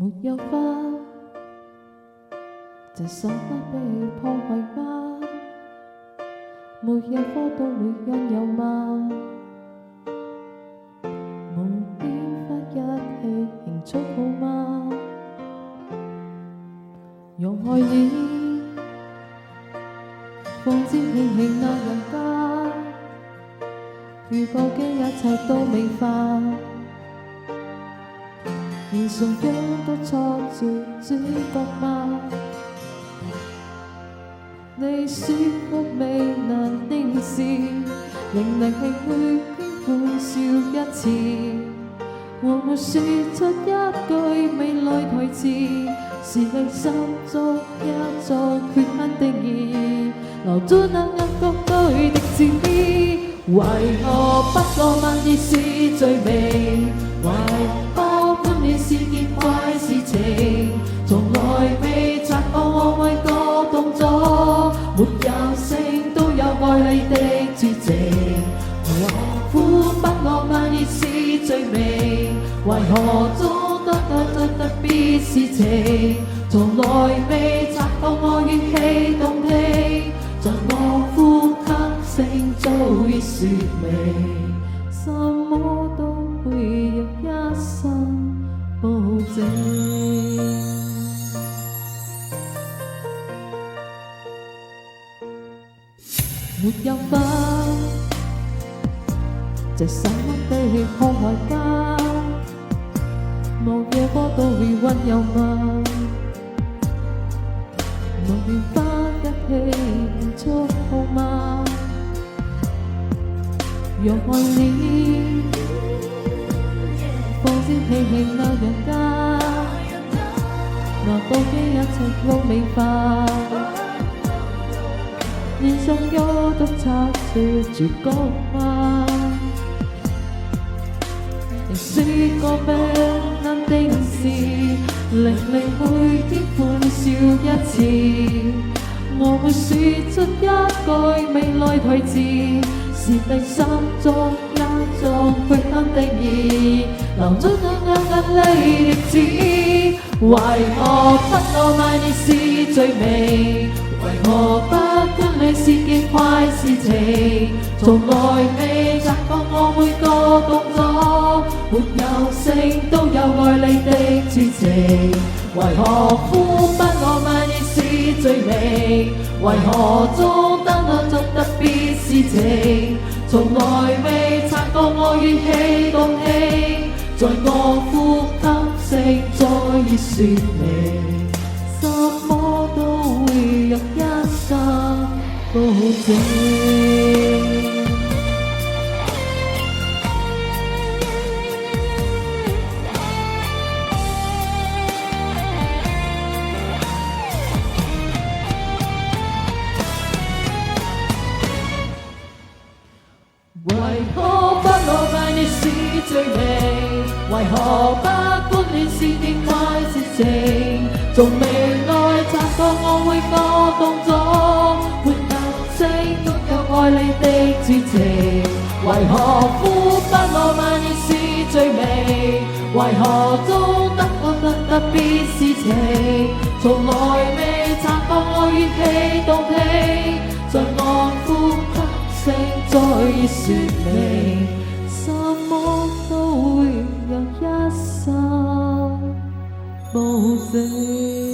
沒有花，這首歌被破壞嗎？沒有花都會因有嗎？無邊花一起慶祝好嗎？用愛意放之輕輕那人家，如過嘅一切都美化。連所有都錯住主角嗎？你說我未能定時，令你去偏歡笑一次。我沒說出一句未來台詞，是你心中一種缺憾定義，留住那眼角對的字意。為何不浪漫亦是罪名？為何觀念是件壞事情？從來未察覺我每個動作沒有聲都有愛你的絕情。為何不浪漫亦是罪名？為何做得特別事情？從來未察覺我語氣動聽，在我呼吸聲早已說明，什麼都會有一生保證。沒有花，這首歌被破壞家，無夜歌都會溫柔嗎？無緣花一起慶祝好嗎？讓愛你放之輕輕那人家，拿到嘅一切都美化。連所有都擦住主角嗎？你說過不能定時，令你每天歡笑一次。我會說出一句未來台詞，是你心中一種缺憾定義，留咗眼淚的字。為何不浪漫亦是罪名？為何不觀你是件壞事情？從來未察覺我每個動作沒有聲都有愛你的絕情。為何不浪漫亦是罪名？為何做得特別事情？從來未察覺我語氣動聽，在我呼吸聲早已說明，什麼都會有一生保證。為何不浪漫亦是罪名？為何不觀念是件壞事情？從未來察覺我每個動作沒有聲都有愛你的絕情。為何不浪漫亦是罪名？為何做得特別事情？從來未察覺我語氣動聽，在我呼吸聲早已說明，什麼都會有一生保證。